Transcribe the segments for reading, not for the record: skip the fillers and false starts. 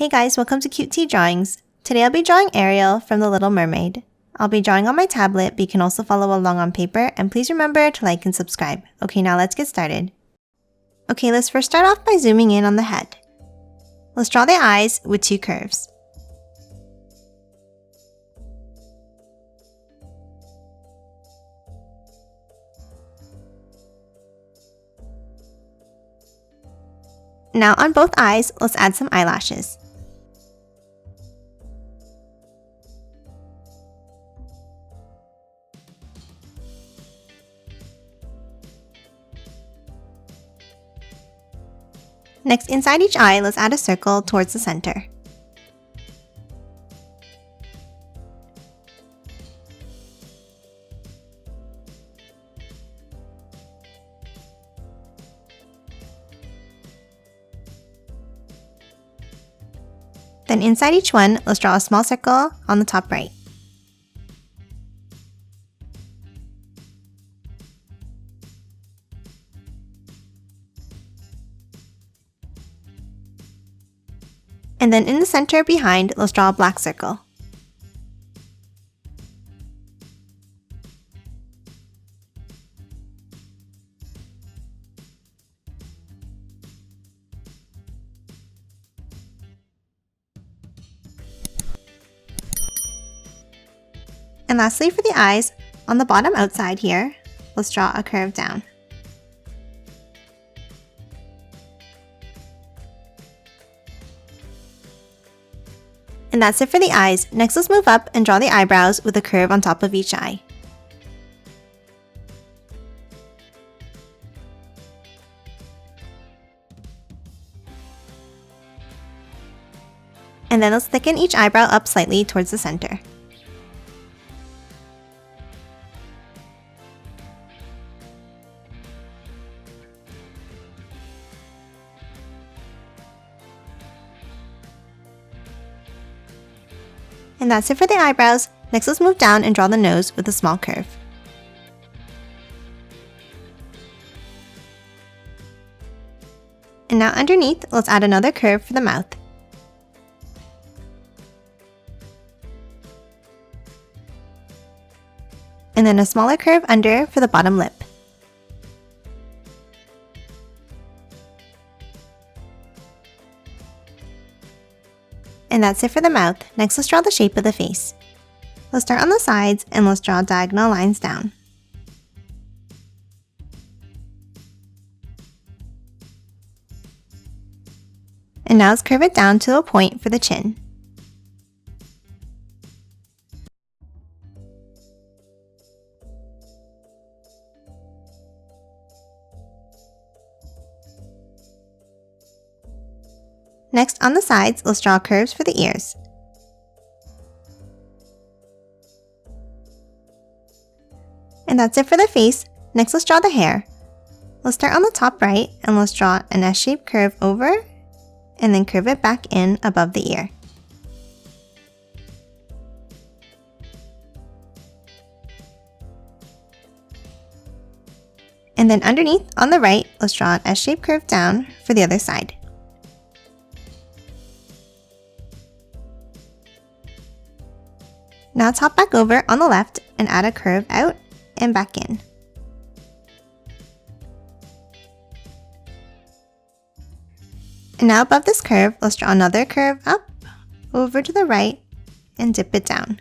Hey guys, welcome to Cute Tea Drawings. Today I'll be drawing Ariel from the Little Mermaid. I'll be drawing on my tablet, but you can also follow along on paper, and please remember to like and subscribe. Okay, now let's get started. Okay, let's first start off by zooming in on the head. Let's draw the eyes with two curves. Now on both eyes, let's add some eyelashes. Next, inside each eye, let's add a circle towards the center. Then inside each one, let's draw a small circle on the top right. And then in the center behind, let's draw a black circle. And lastly, for the eyes, on the bottom outside here, let's draw a curve down. And that's it for the eyes. Next, let's move up and draw the eyebrows with a curve on top of each eye. And then let's thicken each eyebrow up slightly towards the center. And that's it for the eyebrows. Next, let's move down and draw the nose with a small curve. And now underneath, let's add another curve for the mouth. And then a smaller curve under for the bottom lip. And that's it for the mouth. Next, let's draw the shape of the face. Let's start on the sides and let's draw diagonal lines down. And now let's curve it down to a point for the chin. Next, on the sides, let's draw curves for the ears. And that's it for the face. Next, let's draw the hair. Let's start on the top right and let's draw an S-shaped curve over and then curve it back in above the ear. And then underneath, on the right, let's draw an S-shaped curve down for the other side. Now let's hop back over on the left and add a curve out and back in. And now above this curve, let's draw another curve up, over to the right, and dip it down.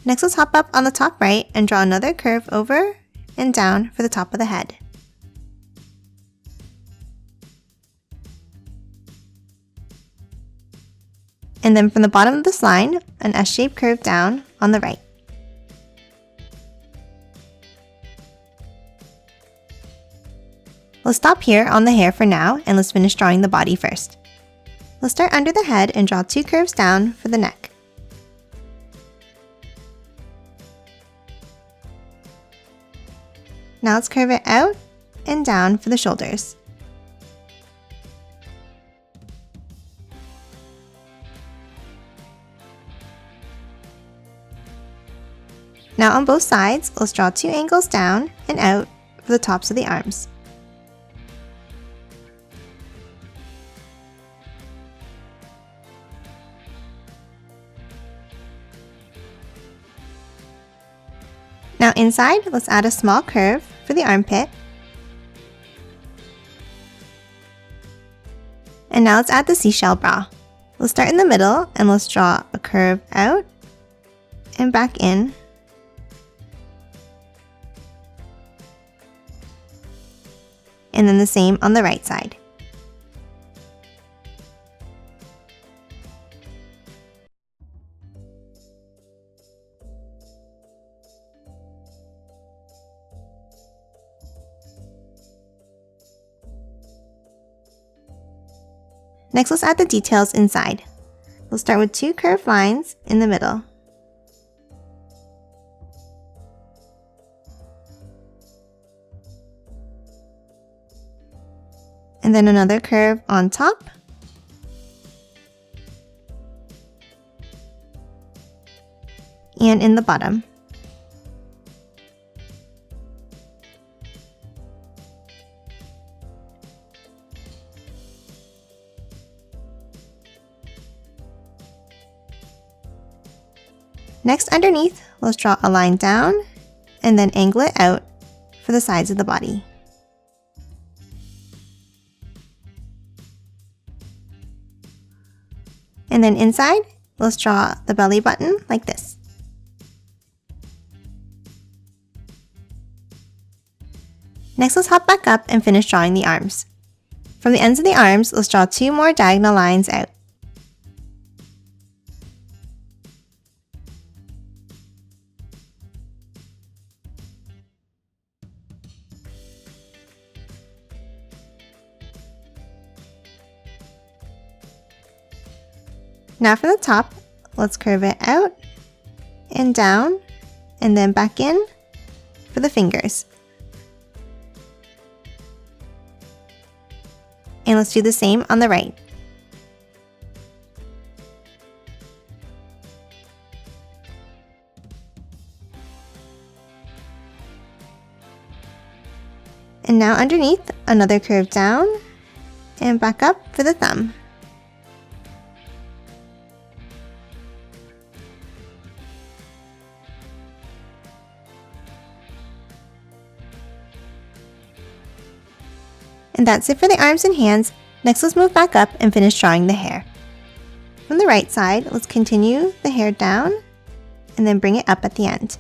Next, let's hop up on the top right and draw another curve over and down for the top of the head. And then from the bottom of this line, an S-shaped curve down on the right. Let's stop here on the hair for now and let's finish drawing the body first. Let's start under the head and draw two curves down for the neck. Now let's curve it out and down for the shoulders. Now on both sides, let's draw 2 angles down and out for the tops of the arms. Now inside, let's add a small curve for the armpit. And now let's add the seashell bra. We'll start in the middle and let's draw a curve out and back in. And then the same on the right side. Next, let's add the details inside. We'll start with 2 curved lines in the middle. And then another curve on top. And in the bottom. Next, underneath, let's draw a line down and then angle it out for the sides of the body. And then inside, let's draw the belly button like this. Next, let's hop back up and finish drawing the arms. From the ends of the arms, let's draw 2 more diagonal lines out. Now for the top, let's curve it out and down and then back in for the fingers. And let's do the same on the right. And now underneath, another curve down and back up for the thumb. And that's it for the arms and hands. Next, let's move back up and finish drawing the hair. From the right side, let's continue the hair down and then bring it up at the end.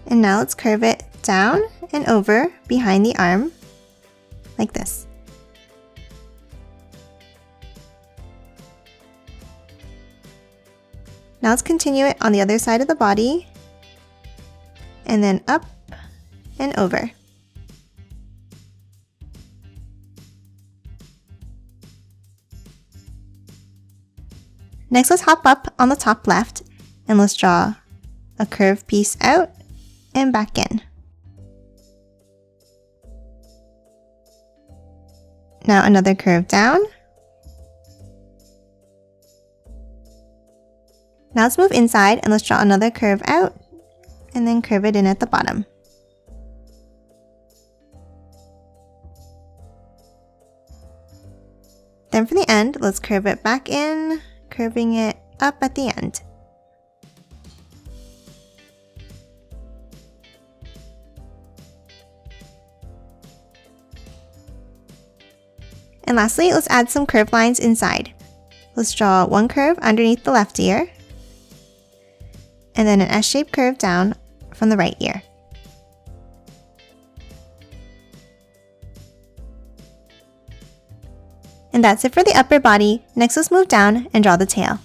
And now let's curve it down and over behind the arm, like this. Now let's continue it on the other side of the body, and then up and over. Next, let's hop up on the top left and let's draw a curved piece out and back in. Now another curve down. Now let's move inside and let's draw another curve out and then curve it in at the bottom. Then for the end, let's curve it back in, curving it up at the end. And lastly, let's add some curved lines inside. Let's draw one curve underneath the left ear, and then an S-shaped curve down from the right ear. And that's it for the upper body. Next, let's move down and draw the tail.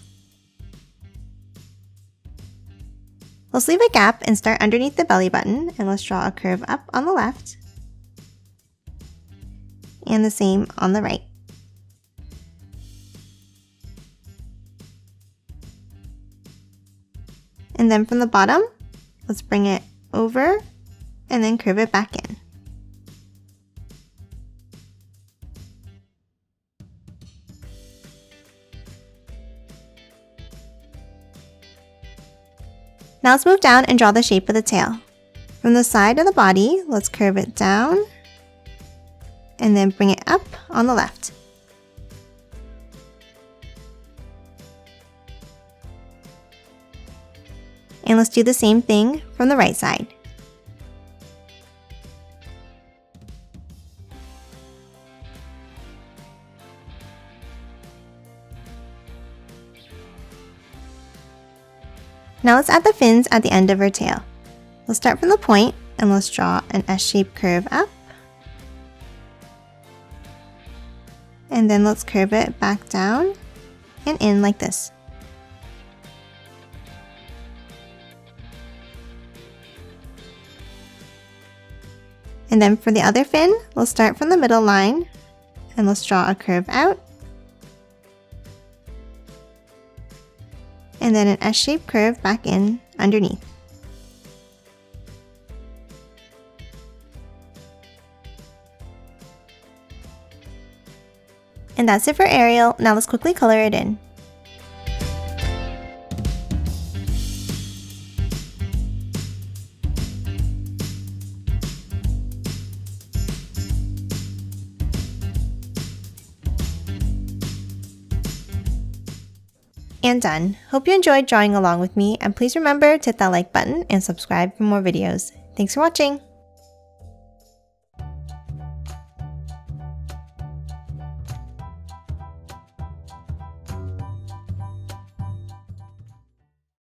Let's leave a gap and start underneath the belly button, and let's draw a curve up on the left and the same on the right. And then from the bottom, let's bring it over and then curve it back in. Now let's move down and draw the shape of the tail. From the side of the body, let's curve it down and then bring it up on the left. And let's do the same thing from the right side. Now let's add the fins at the end of her tail. Let's start from the point and let's draw an S-shaped curve up. And then let's curve it back down and in like this. And then for the other fin, we'll start from the middle line and let's draw a curve out. And then an S-shaped curve back in underneath. And that's it for Ariel. Now let's quickly color it in. And done. Hope you enjoyed drawing along with me, and please remember to hit that like button and subscribe for more videos. Thanks for watching!